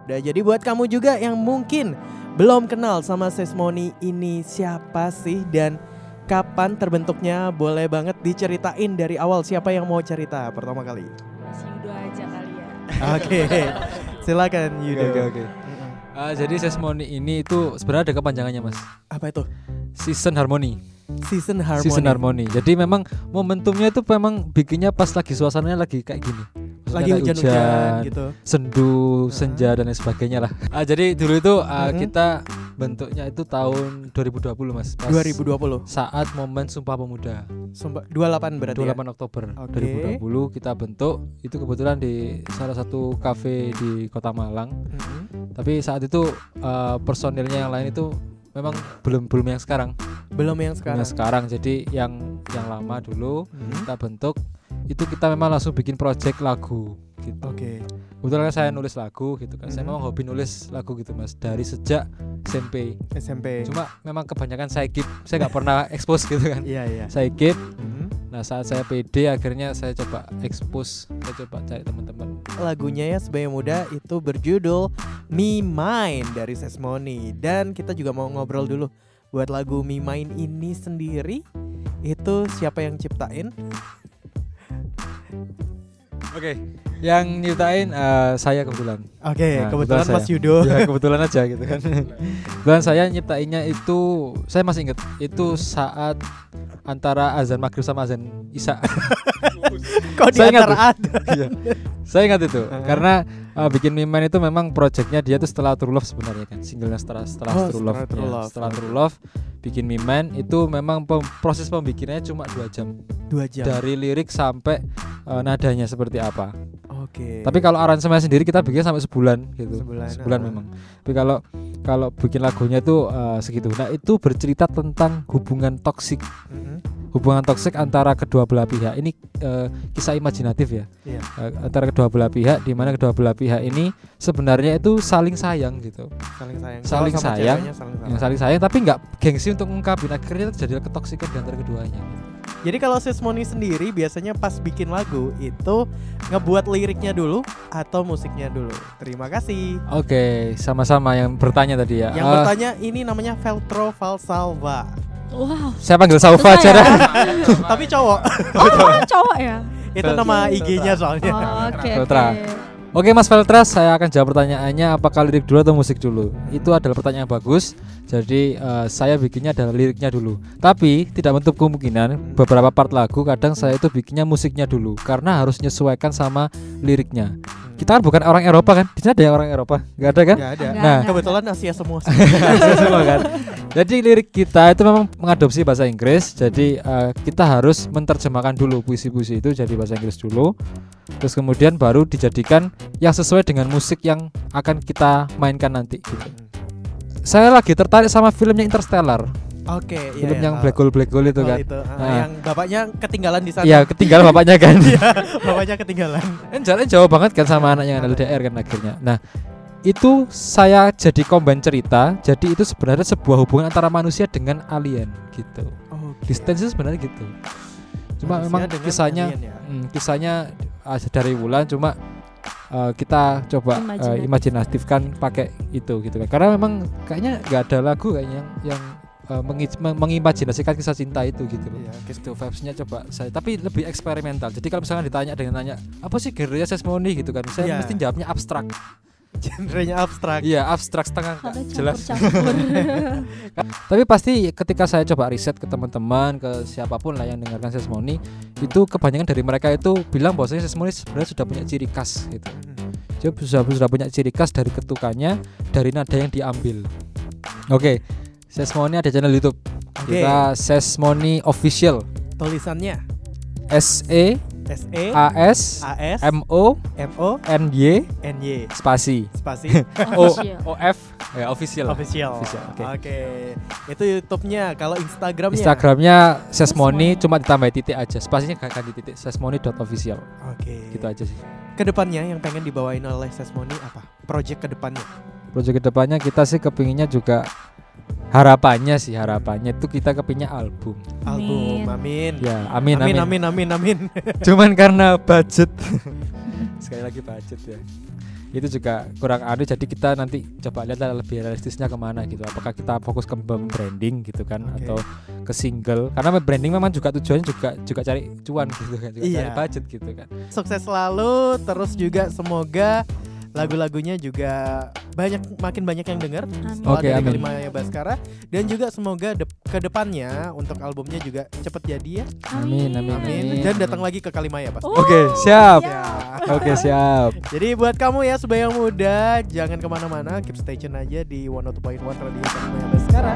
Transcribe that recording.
Nah, jadi buat kamu juga yang mungkin belum kenal sama Sesmoni ini siapa sih dan kapan terbentuknya, boleh banget diceritain dari awal. Siapa yang mau cerita pertama kali? Mas Yudo aja kali ya. Oke, silakan Yudo. Oke. Jadi Sesmoni ini itu sebenarnya ada kepanjangannya Mas. Apa itu? Season Harmony. Season Harmony. Season Harmony. Jadi memang momentumnya itu memang bikinnya pas lagi suasananya lagi kayak gini. Maksudnya Lagi kayak hujan-hujan gitu. sendu, senja dan lain sebagainya lah. Jadi dulu itu kita bentuknya itu tahun 2020 Mas. Pas 2020. saat momen Sumpah Pemuda. 28 berarti 28 ya? Oktober Oke. 2020 kita bentuk. Itu kebetulan di salah satu kafe di Kota Malang. Tapi saat itu personilnya yang lain itu memang belum yang sekarang. Belum yang Belum yang sekarang. Jadi yang lama dulu kita bentuk. Itu kita memang langsung bikin project lagu gitu. Oke. Kebetulan kan saya nulis lagu gitu kan. Saya memang hobi nulis lagu gitu Mas dari sejak SMP. SMP. Cuma memang kebanyakan saya keep. Saya nggak pernah expose gitu kan. Iya. Saya keep. Nah saat saya PD akhirnya saya coba expose. Saya coba cari teman-teman. Lagunya ya Sebaya Muda itu berjudul Me Mine dari Sesmoni. Dan kita juga mau ngobrol dulu buat lagu Me Mine ini sendiri. Itu siapa yang ciptain? Oke, yang nyiptain saya kebetulan. Oke, Nah, kebetulan saya. Mas Yudo. Ya kebetulan aja gitu kan. Kebetulan saya nyiptainnya itu, saya masih inget itu saat antara azan maghrib sama azan isya. Kok di Saya ingat antara ada? Iya. Saya ingat itu karena bikin Me Mine itu memang projectnya dia tuh setelah True Love sebenarnya kan, singlenya setelah True Love. Setelah True Love bikin Me Mine itu memang proses pembikinannya cuma 2 jam. 2 jam. Dari lirik sampai nadanya seperti apa. Oke. Tapi kalau aransemen sendiri kita bikin sampai sebulan gitu. Sebulan, Memang. Tapi kalau bikin lagunya itu segitu. Nah, itu bercerita tentang hubungan toksik. Hubungan toksik antara kedua belah pihak. Ini kisah imajinatif ya. Iya. Antara kedua belah pihak, di mana kedua belah pihak ini sebenarnya itu saling sayang gitu. Saling sayang. Saling sayang tapi nggak gengsi untuk ngungkapin. Akhirnya terjadi ketoksikan di antara keduanya gitu. Jadi kalau Sesmoni sendiri biasanya pas bikin lagu itu ngebuat liriknya dulu atau musiknya dulu? Terima kasih. Oke, sama-sama yang bertanya tadi ya. Yang bertanya ini namanya Veltro Valsalva. Wow. Saya panggil Saufa aja dah. Tapi cowok. Oh, cowok ya? Itu nama IG-nya soalnya. Oh, oke. Veltra. Oke Mas Veltra, saya akan jawab pertanyaannya apakah lirik dulu atau musik dulu. Itu adalah pertanyaan yang bagus. Jadi saya bikinnya adalah liriknya dulu. Tapi tidak menutup kemungkinan beberapa part lagu kadang saya itu bikinnya musiknya dulu karena harus menyesuaikan sama liriknya. Kita kan bukan orang Eropa kan? Di sini ada yang orang Eropa? Gak ada kan? Gak ada. Nah, kebetulan Asia semua. semua kan. Jadi lirik kita itu memang mengadopsi bahasa Inggris. Jadi kita harus menerjemahkan dulu puisi-puisi itu jadi bahasa Inggris dulu. Terus kemudian baru dijadikan yang sesuai dengan musik yang akan kita mainkan nanti gitu. Saya lagi tertarik sama filmnya Interstellar. Oke, Film yang Black Hole itu kan. Itu, Nah. yang bapaknya ketinggalan di sana. Iya, ketinggalan bapaknya kan. Bapaknya ketinggalan. Jalan jauh banget kan sama anaknya yang LDR kan akhirnya. Nah, itu saya jadi combine cerita. Jadi itu sebenarnya sebuah hubungan antara manusia dengan alien gitu. Distance sebenarnya gitu. Cuma Manusia memang kisahnya alien ya? kisahnya dari Wulan cuma kita coba imajinatifkan pakai itu gitu kan. Karena memang kayaknya nggak ada lagu kayaknya yang mengimajinasikan kisah cinta itu gitu loh. Iya, gitu vibes-nya coba saya, tapi lebih eksperimental. Jadi kalau misalnya ditanya dengan nanya apa sih genre Sesmoni gitu kan, saya mesti jawabnya abstrak. Genrenya abstrak. Iya, abstrak setengah jelas. Campur. Tapi pasti ketika saya coba riset ke teman-teman, ke siapapun lah yang dengarkan Sesmoni, itu kebanyakan dari mereka itu bilang bahwasanya Sesmoni sebenarnya sudah punya ciri khas gitu. Jadi sudah punya ciri khas dari ketukannya, dari nada yang diambil. Oke. Sesmoni ada channel YouTube. Kita Sesmoni Official. Tulisannya SEASMONY spasi OF ya official. Oke. Itu YouTube-nya. Kalau Instagramnya? Instagramnya Sesmoni cuma ditambah titik aja. Spasinya gak ganti titik. Sesmoni.official. Oke. Gitu aja sih. Kedepannya yang pengen dibawain oleh Sesmoni apa? Project kedepannya? Project kedepannya kita sih kepinginnya juga harapannya itu kita kepinginnya album. Amin. Ya, amin. Amin. Cuman karena budget. Sekali lagi budget ya. itu juga kurang anu, jadi kita nanti coba lihat lebih realistisnya kemana gitu, apakah kita fokus ke branding gitu kan, atau ke single, karena branding memang juga tujuannya juga cari cuan gitu kan, juga cari budget gitu kan. Sukses selalu, terus juga semoga lagu-lagunya juga makin banyak yang denger setelah dari Kalimaya Baskara, dan juga semoga kedepannya untuk albumnya juga cepet jadi ya. Amin. Dan datang lagi ke Kalimaya pasti. Oke, siap. Ya. Oke, siap. Jadi buat kamu ya Sebaya Muda, jangan kemana-mana, keep stay tune aja di 102.1 Radio Kalimaya Baskara.